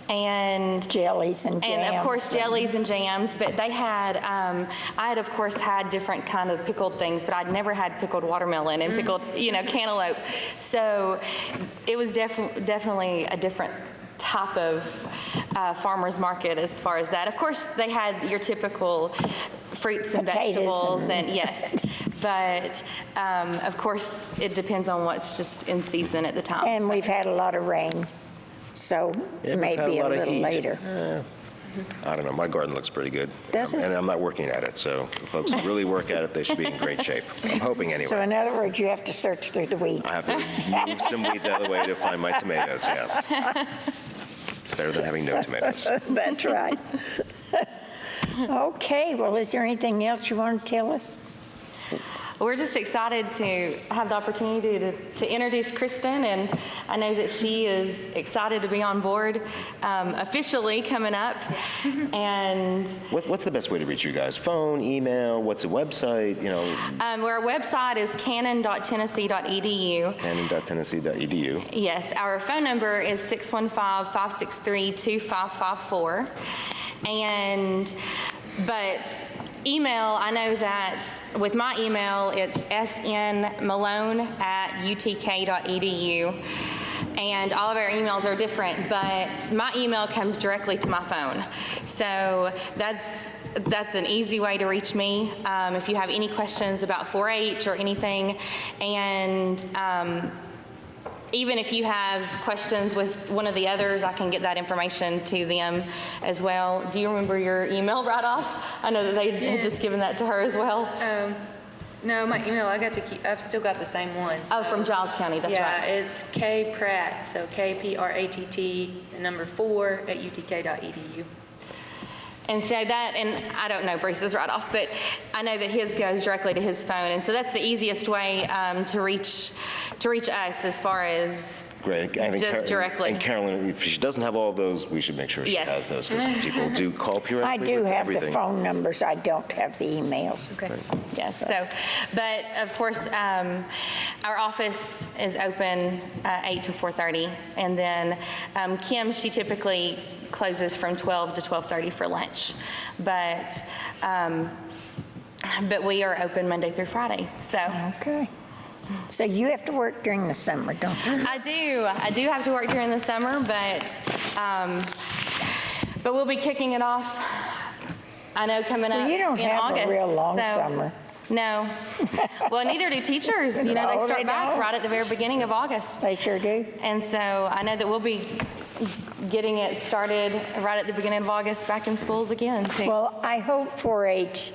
and Jellies and jams. and of course jellies and jams, but they had, I had of course had different kind of pickled things, but I'd never had pickled watermelon and pickled, you know, cantaloupe. So it was definitely a different type of farmer's market as far as that. Of course, they had your typical fruits and Potatoes vegetables and- yes, but of course it depends on what's just in season at the time. And we've had a lot of rain, so Yeah, we've had maybe a lot of little heat. later. I don't know. My garden looks pretty good. Does it? And I'm not working at it, so if folks who really work at it, they should be in great shape. I'm hoping anyway. So in other words, you have to search through the weeds. I have to move some weeds out of the way to find my tomatoes, yes. It's better than having no tomatoes. That's right. Okay, well, is there anything else you want to tell us? We're just excited to have the opportunity to introduce Kristen, and I know that she is excited to be on board officially coming up. And What's the best way to reach you guys? Phone, email, what's the website? You know, our website is cannon.tennessee.edu. cannon.tennessee.edu. Yes, our phone number is 615-563-2554. But email, I know that with my email, it's snmalone@utk.edu. And all of our emails are different, but my email comes directly to my phone. So that's an easy way to reach me if you have any questions about 4-H or anything. And even if you have questions with one of the others, I can get that information to them as well. Do you remember your email right off? I know that they had just given that to her as well. No, my email, I got to keep, I've still got the same one. Oh, from Giles County, that's Yeah, right. it's K Pratt, so KPRATT, the number 4 @utk.edu. And so that, and I don't know Bruce's right off, but I know that his goes directly to his phone. And so that's the easiest way to reach us as far as Great. I think just directly. And Carolyn, if she doesn't have all of those, we should make sure she Yes. has those, because people do call periodically I do with have the everything. phone numbers, I don't have the emails. Okay. Yes, so, but of course, our office is open 8 to 4:30. And then Kim, she typically closes from 12 to 12:30 for lunch. But we are open Monday through Friday, so. Okay. So you have to work during the summer, don't you? I do have to work during the summer, but we'll be kicking it off, I know, coming up in Well, August. you don't have a real long so- summer. No. Well, neither do teachers. You know, No, they they start back don't. right at the very beginning of August. They sure do. And so I know that we'll be getting it started right at the beginning of August back in schools again, too. Well, I hope 4-H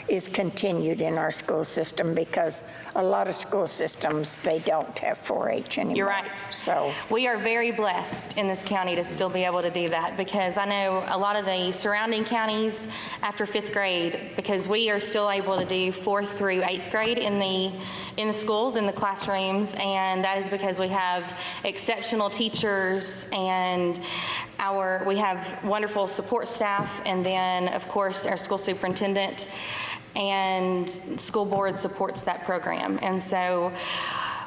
is continued in our school system, because a lot of school systems, they don't have 4-H anymore. You're right. So, We are very blessed in this county to still be able to do that, because I know a lot of the surrounding counties after 5th grade, because we are still able to do 4th through 8th grade in the schools, in the classrooms, and that is because we have exceptional teachers, and we have wonderful support staff, and then, of course, our school superintendent and school board supports that program. And so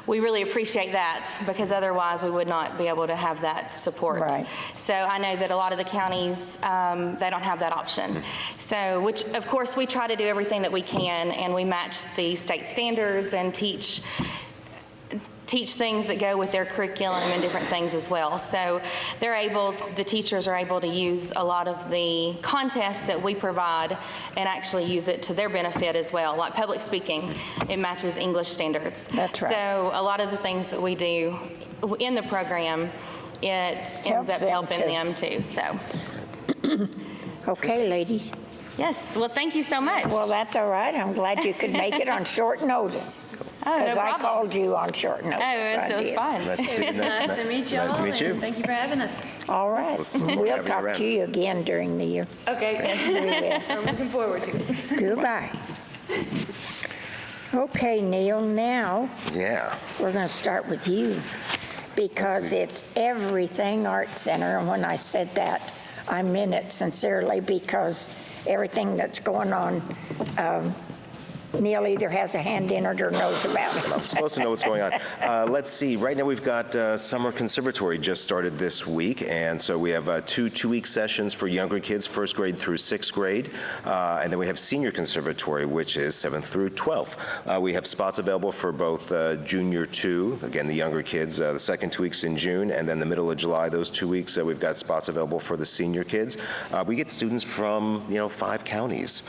we really appreciate that, because otherwise we would not be able to have that support. Right. So I know that a lot of the counties, they don't have that option. So, which of course we try to do everything that we can, and we match the state standards and teach things that go with their curriculum and different things as well. So the teachers are able to use a lot of the contests that we provide and actually use it to their benefit as well. Like public speaking, it matches English standards. That's right. So a lot of the things that we do in the program, it ends Helps up them helping too. them too, so. okay, ladies. Yes, well, thank you so much. Well, that's all right. I'm glad you could make it on short notice. Oh, no Because I problem. called you on short notice. Oh, I it was did. fun. Nice to see you. Nice to meet you all. Nice to meet you. and Thank you for having us. All right. We'll Have you talk around. to you again during the year. Okay. We will. I'm looking forward to it. Goodbye. Okay, Neil, now Yeah. we're going to start with you, because it's everything Art Center. And when I said that, I meant it sincerely, because everything that's going on, Neil either has a hand in it or knows about it. I'm supposed to know what's going on. Let's see. Right now we've got Summer Conservatory just started this week, and so we have two-week sessions for younger kids, 1st grade through 6th grade, and then we have Senior Conservatory, which is 7th through 12th. We have spots available for both Junior 2, again the younger kids, the second 2 weeks in June, and then the middle of July, those 2 weeks, we've got spots available for the senior kids. We get students from 5 counties.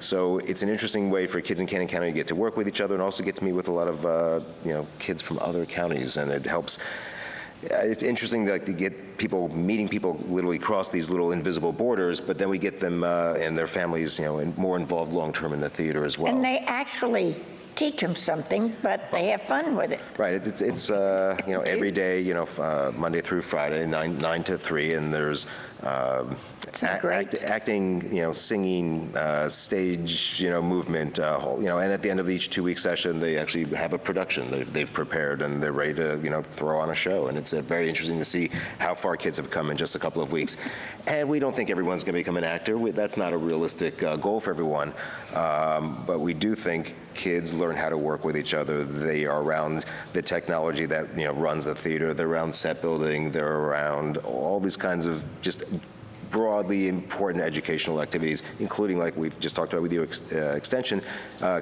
So it's an interesting way for kids in Cannon County to get to work with each other, and also get to meet with a lot of kids from other counties, and it helps. It's interesting to get people meeting people literally across these little invisible borders, but then we get them and their families, more involved long-term in the theater as well. And they actually teach them something, but they have fun with it. Right. It's every day, Monday through Friday, 9 to 3, and there's great. acting, singing, stage, movement, and at the end of each 2-week session, they actually have a production they've prepared, and they're ready to, throw on a show. And it's very interesting to see how far kids have come in just a couple of weeks. And we don't think everyone's going to become an actor. That's not a realistic goal for everyone. But we do think kids learn how to work with each other. They are around the technology that runs the theater. They're around set building. They're around all these kinds of just broadly important educational activities, including, like we've just talked about with you, Extension.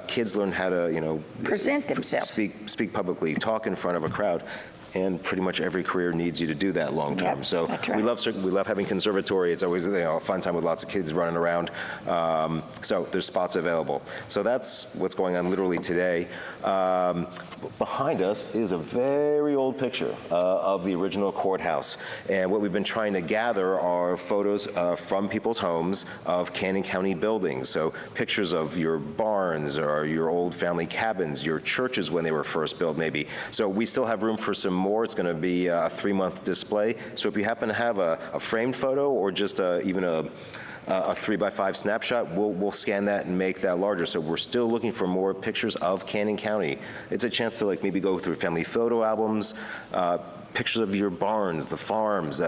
Kids learn how to Present themselves. speak publicly, talk in front of a crowd. And pretty much every career needs you to do that long term. Yep, So that's right. we love having conservatory. It's always a fun time with lots of kids running around. So there's spots available. So that's what's going on literally today. Behind us is a very old picture of the original courthouse. And what we've been trying to gather are photos from people's homes of Cannon County buildings. So pictures of your barns or your old family cabins, your churches when they were first built maybe. So we still have room for some more. It's going to be a 3-month display. So if you happen to have a framed photo or just even a 3x5 snapshot, we'll scan that and make that larger. So we're still looking for more pictures of Cannon County. It's a chance to maybe go through family photo albums, pictures of your barns, the farms,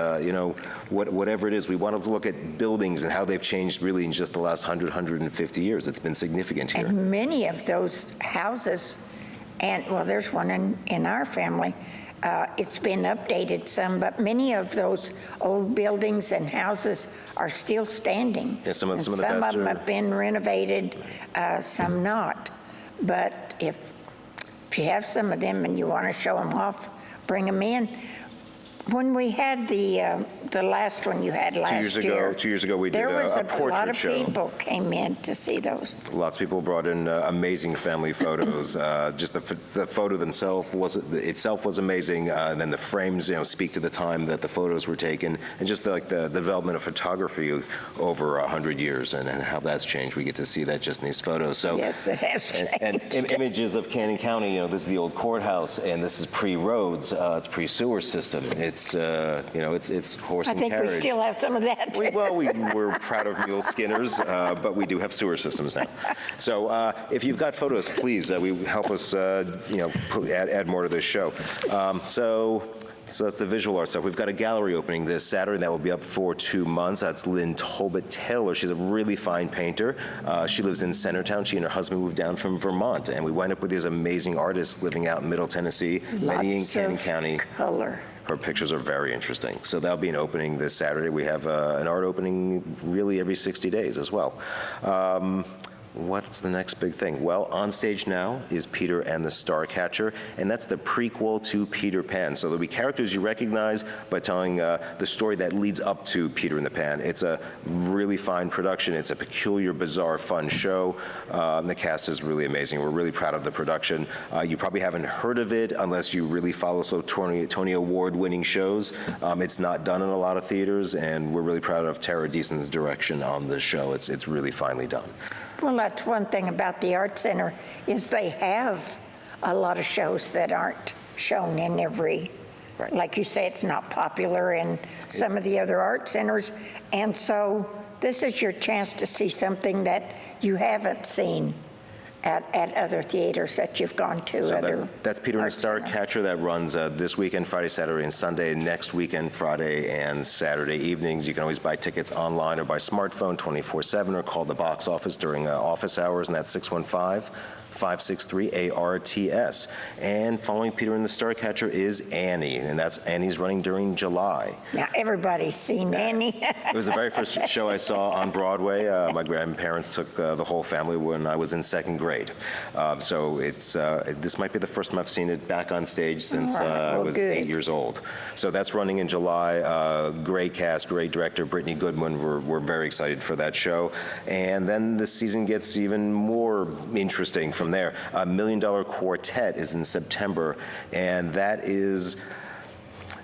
whatever it is. We wanted to look at buildings and how they've changed really in just the last 100, 150 years. It's been significant here. And many of those houses, and well, there's one in our family, it's been updated some, but many of those old buildings and houses are still standing. Yeah, some of the some best of them are- have been renovated, some not. But if you have some of them and you want to show them off, bring them in. When we had the last one you had last year. 2 years ago, we did there was a a lot portrait of show. people came in to see those. Lots of people brought in amazing family photos. Just the photo itself was amazing. Then the frames, speak to the time that the photos were taken, and just the development of photography over 100 years and how that's changed. We get to see that just in these photos. So Yes, it has changed. and images of Cannon County. This is the old courthouse, and this is pre-roads. It's pre-sewer system. It's horse I and think carriage. we still have some of that. We're proud of mule skinners, but we do have sewer systems now. So if you've got photos, please help us, add more to this show. So that's the visual art stuff. We've got a gallery opening this Saturday that will be up for 2 months. That's Lynn Tolbert Taylor. She's a really fine painter. She lives in Centertown. She and her husband moved down from Vermont, and we wind up with these amazing artists living out in Middle Tennessee, many in Lots Cannon of County. color. Her pictures are very interesting. So that'll be an opening this Saturday. We have an art opening really every 60 days as well. What's the next big thing? Well, on stage now is Peter and the Starcatcher, and that's the prequel to Peter Pan. So there'll be characters you recognize by telling the story that leads up to Peter and the Pan. It's a really fine production. It's a peculiar, bizarre, fun show. The cast is really amazing. We're really proud of the production. You probably haven't heard of it unless you really follow Tony Award-winning shows. It's not done in a lot of theaters, and we're really proud of Tara Deason's direction on the show. It's really finely done. Well, that's one thing about the Art Center is they have a lot of shows that aren't shown in every, Right. like you say, it's not popular in some of the other art centers. And so this is your chance to see something that you haven't seen at other theaters that you've gone to. So that's Peter and art the centers. Starcatcher. That runs this weekend, Friday, Saturday, and Sunday. Next weekend, Friday and Saturday evenings. You can always buy tickets online or by smartphone 24/7 or call the box office during office hours, and that's 615-563-ARTS. And following Peter and the Starcatcher is Annie, and Annie's running during July. Now, everybody's seen Annie. It was the very first show I saw on Broadway. My grandparents took the whole family when I was in second grade. So this might be the first time I've seen it back on stage since I was 8 years old. So that's running in July. Great cast, great director, Brittany Goodwin. We're very excited for that show. And then the season gets even more interesting from there. $1 Million Quartet is in September, and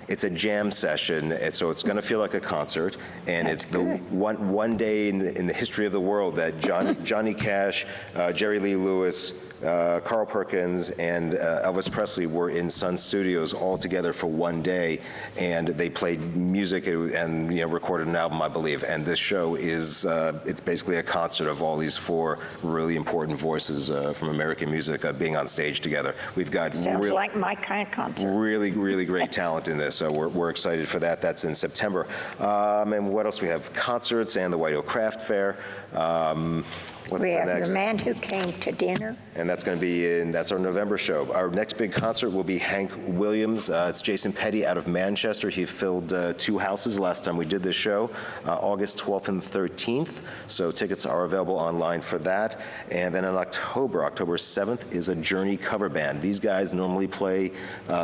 it's a jam session, and so it's going to feel like a concert, and it's the one day in the history of the world that Johnny Cash, Jerry Lee Lewis, Carl Perkins, and Elvis Presley were in Sun Studios all together for one day, and they played music and recorded an album, I believe. And this show is it's basically a concert of all these four really important voices from American music being on stage together. We've got Sounds like my kind of concert. really, really great talent in this, so we're excited for that. That's in September. And what else? We have concerts and the White Oak Craft Fair. What's We the have next? The Man Who Came to Dinner. And that's going to be that's our November show. Our next big concert will be Hank Williams. It's Jason Petty out of Manchester. He filled 2 houses last time we did this show, August 12th and 13th. So tickets are available online for that. And then in October 7th, is a Journey cover band. These guys normally play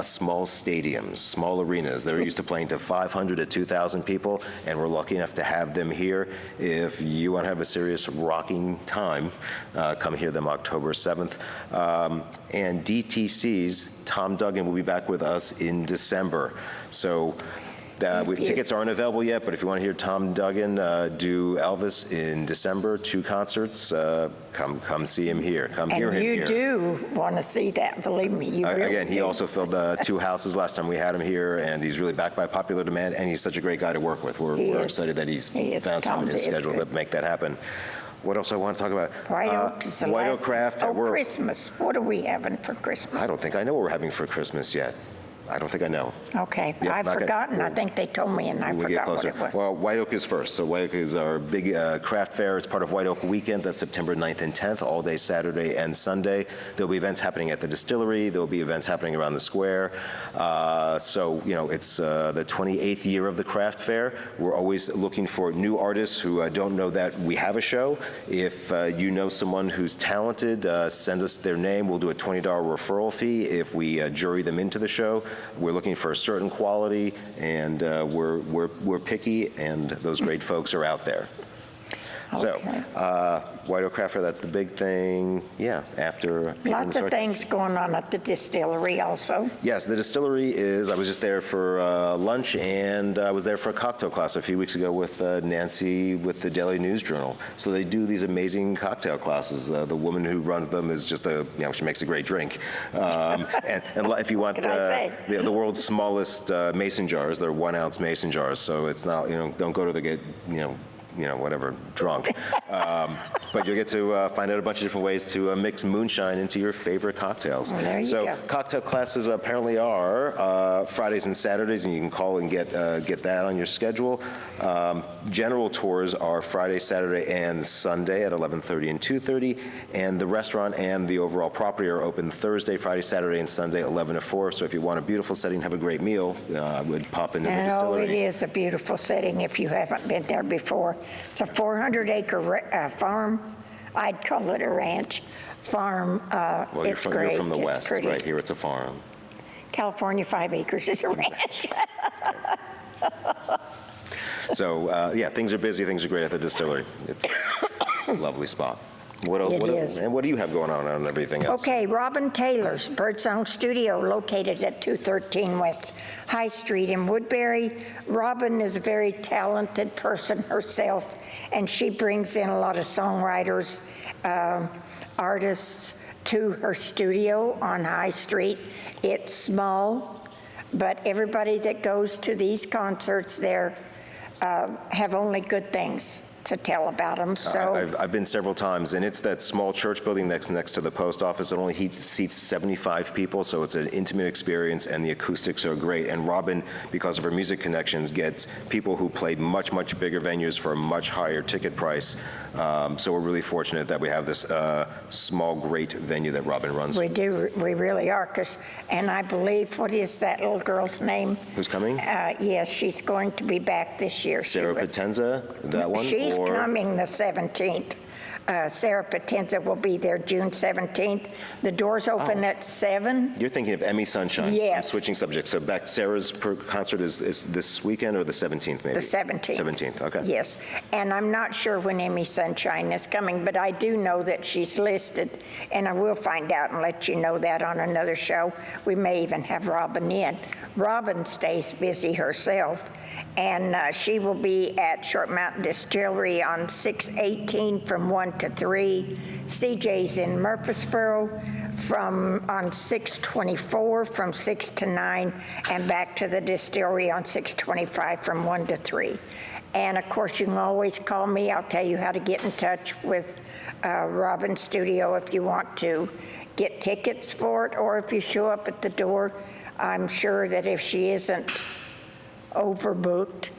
small stadiums, small arenas. They're used to playing to 500 to 2,000 people, and we're lucky enough to have them here. If you want to have a serious rocking time, come hear them October 7th. And DTC's Tom Duggan will be back with us in December. So Tickets aren't available yet, but if you want to hear Tom Duggan do Elvis in December, 2 concerts, come see him here. Come hear him And here. you do want to see that, believe me, you really Again, he do. also filled 2 houses last time we had him here, and he's really backed by popular demand, and he's such a great guy to work with. He We're is. excited that he's He is. found time in Tom his is schedule to good. make that happen. What else I want to talk about? White Oak is the White Oak last- Craft. Oh, we're- Christmas. What are we having for Christmas? I don't think I know what we're having for Christmas yet. I don't think I know. Okay, Yeah, I've not good. forgotten. I think they told me and I When we get forgot what closer. it was. Well, White Oak is first. So White Oak is our big craft fair. It's part of White Oak Weekend. That's September 9th and 10th, all day Saturday and Sunday. There'll be events happening at the distillery. There'll be events happening around the square. So, it's the 28th year of the craft fair. We're always looking for new artists who don't know that we have a show. If you know someone who's talented, send us their name. We'll do a $20 referral fee if we jury them into the show. We're looking for a certain quality, and we're picky, and those great folks are out there. So, Okay. White Oak Craft Fair, that's the big thing. Yeah, after. Lots of things going on at the distillery also. Yes, the distillery is, I was just there for lunch, and I was there for a cocktail class a few weeks ago with Nancy with the Daily News Journal. So they do these amazing cocktail classes. The woman who runs them is just she makes a great drink. And if you want What can I say? the world's smallest mason jars, they're 1-ounce mason jars, so it's not, don't go to the get, whatever, drunk. But you'll get to find out a bunch of different ways to mix moonshine into your favorite cocktails. Well, there you So go. cocktail classes apparently are Fridays and Saturdays, and you can call and get that on your schedule. General tours are Friday, Saturday, and Sunday at 11:30 and 2:30, and the restaurant and the overall property are open Thursday, Friday, Saturday, and Sunday, 11 to 4. So if you want a beautiful setting, have a great meal, I would pop into the And distillery. it is a beautiful setting if you haven't been there before. It's a 400-acre farm. I'd call it a ranch farm. Well, It's great. you're from the It's West, pretty. right? Here it's a farm. California, 5 acres is a ranch. So, things are busy, things are great at the distillery. It's a lovely spot. It is. And what do you have going on everything else? Okay, Robin Taylor's Birdsong Studio, located at 213 West High Street in Woodbury. Robin is a very talented person herself, and she brings in a lot of songwriters, artists to her studio on High Street. It's small, but everybody that goes to these concerts there have only good things to tell about them. So I've been several times, and it's that small church building next to the post office. It only seats 75 people, so it's an intimate experience, and the acoustics are great. And Robin, because of her music connections, gets people who play much, much bigger venues for a much higher ticket price. So we're really fortunate that we have this small, great venue that Robin runs. we do, we really are, and I believe, what is that little girl's name? Who's coming? Yes, she's going to be back this year. Sarah Potenza, that one? She's or- coming the 17th. Sarah Potenza will be there June 17th. The doors open at 7. You're thinking of Emmy Sunshine. Yes. I'm switching subjects. So Sarah's concert is this weekend or the 17th, maybe? The 17th. 17th, okay. Yes, and I'm not sure when Emmy Sunshine is coming, but I do know that she's listed, and I will find out and let you know that on another show. We may even have Robin in. Robin stays busy herself, and she will be at Short Mountain Distillery on 6/18 from 1 to 3. CJ's in Murfreesboro on 6/24 from 6 to 9, and back to the distillery on 6/25 from 1 to 3. And of course, you can always call me. I'll tell you how to get in touch with Robin's studio if you want to get tickets for it, or if you show up at the door. I'm sure that if she isn't overbooked,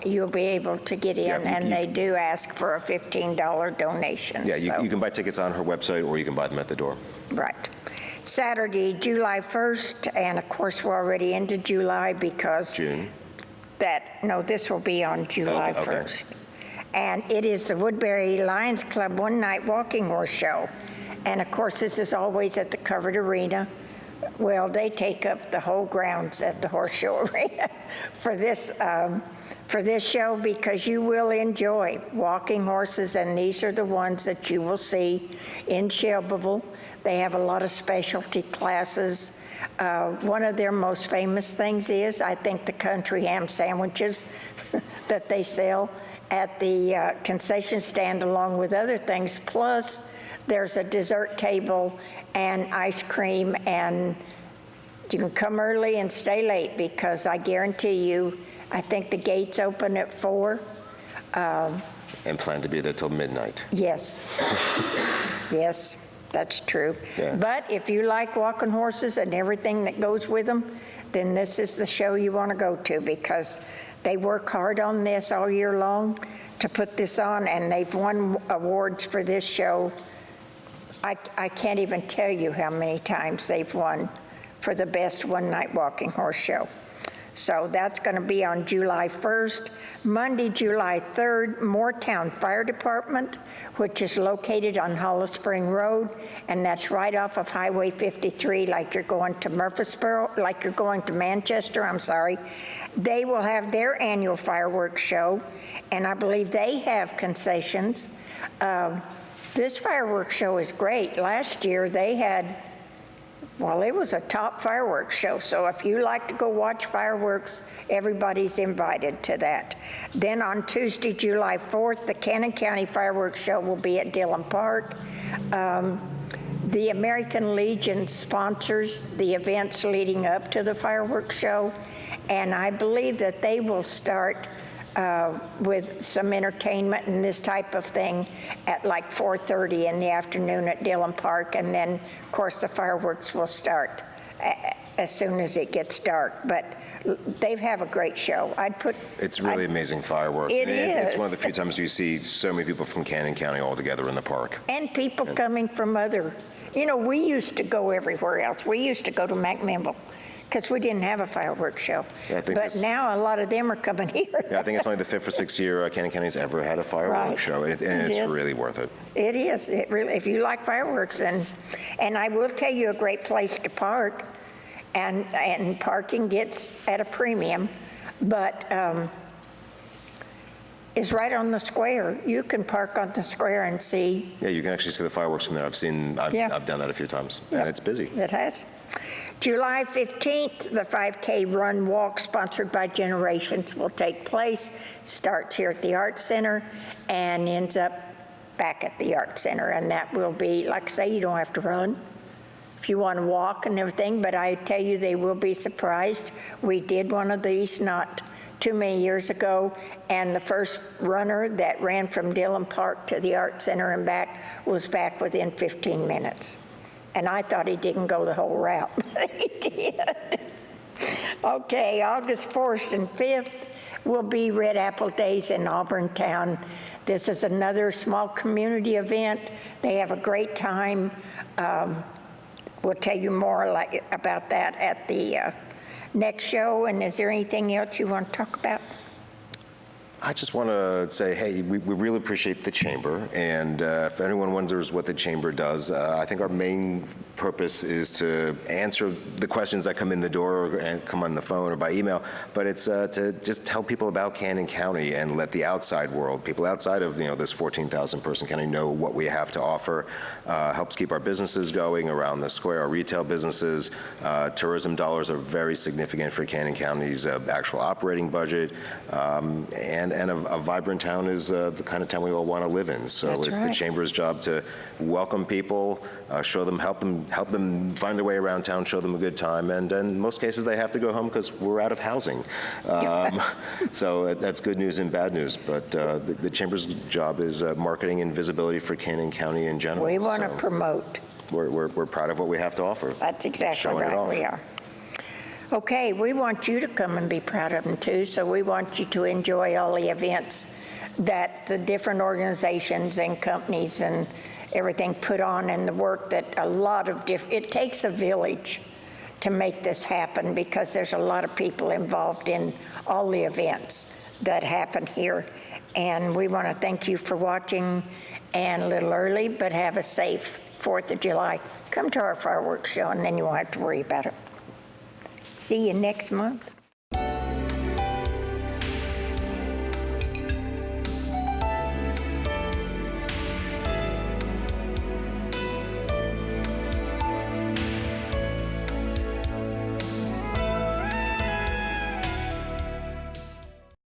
you'll be able to get in, Yeah, and they do ask for a $15 donation. Yeah, so- you can buy tickets on her website, or you can buy them at the door. Right. Saturday, July 1st, and of course, we're already into July because June. this will be on July Okay. 1st. And it is the Woodbury Lions Club One Night Walking Horse Show. And of course, this is always at the Covered Arena Well, they take up the whole grounds at the Horse Show Arena for this show, because you will enjoy walking horses, and these are the ones that you will see in Shelbyville. They have a lot of specialty classes. One of their most famous things is, I think, the country ham sandwiches that they sell at the concession stand, along with other things. Plus, there's a dessert table and ice cream, and you can come early and stay late, because I guarantee you, I think the gates open at 4. And plan to be there till midnight. Yes. Yes, that's true. Yeah. But if you like walking horses and everything that goes with them, then this is the show you want to go to, because they work hard on this all year long to put this on, and they've won awards for this show. I can't even tell you how many times they've won for the best one-night walking horse show. So that's going to be on July 1st. Monday, July 3rd, Moortown Fire Department, which is located on Hollow Spring Road, and that's right off of Highway 53, like you're going to Murfreesboro, like you're going to Manchester, I'm sorry. They will have their annual fireworks show, and I believe they have concessions. This fireworks show is great. Last year, they had, well, it was a top fireworks show, so if you like to go watch fireworks, everybody's invited to that. Then on Tuesday, July 4th, the Cannon County Fireworks Show will be at Dillon Park. The American Legion sponsors the events leading up to the fireworks show, and I believe that they will start with some entertainment and this type of thing at like 4:30 in the afternoon at Dillon Park, and then, of course, the fireworks will start as soon as it gets dark. But they have a great show. It's really amazing fireworks. It It's one of is. the few times you see so many people from Cannon County all together in the park. And people coming from other, we used to go everywhere else. We used to go to McMinnville, because we didn't have a fireworks show. Yeah, I think but this- now a lot of them are coming here. Yeah, I think it's only the 5th or 6th year Cannon County's ever had a fireworks Right. show, and It it's is. really worth it. It is. It really, if you like fireworks, and I will tell you a great place to park, and parking gets at a premium, but is right on the square. You can park on the square and see. Yeah, you can actually see the fireworks from there. Yeah. I've done that a few times, Yeah. and it's busy. It has. July 15th, the 5K Run Walk sponsored by Generations will take place. Starts here at the Art Center and ends up back at the Art Center. And that will be, like I say, you don't have to run if you want to walk and everything, but I tell you, they will be surprised. We did one of these not too many years ago, and the first runner that ran from Dillon Park to the Art Center and back was back within 15 minutes. And I thought he didn't go the whole route. He did. Okay, August 4th and 5th will be Red Apple Days in Auburn Town. This is another small community event. They have a great time. We'll tell you more about that at the next show. And is there anything else you want to talk about? I just want to say, hey, we really appreciate the Chamber, and if anyone wonders what the Chamber does, I think our main purpose is to answer the questions that come in the door and come on the phone or by email, but it's to just tell people about Cannon County and let the outside world, people outside of this 14,000 person county, know what we have to offer. Helps keep our businesses going around the square, our retail businesses. Tourism dollars are very significant for Cannon County's actual operating budget, and a vibrant town is the kind of town we all want to live in. So That's it's right. the Chamber's job to welcome people, show them, help them find their way around town, show them a good time, and in most cases they have to go home because we're out of housing. So that's good news and bad news. But the Chamber's job is marketing and visibility for Cannon County in general. We want to So promote. we're proud of what we have to offer. That's exactly Showing it right, off. we are. Okay, we want you to come and be proud of them too, so we want you to enjoy all the events that the different organizations and companies and everything put on, and the work that it takes a village to make this happen, because there's a lot of people involved in all the events that happen here. And we want to thank you for watching, and a little early, but have a safe 4th of July. come to our fireworks show, and then you won't have to worry about it. See you next month.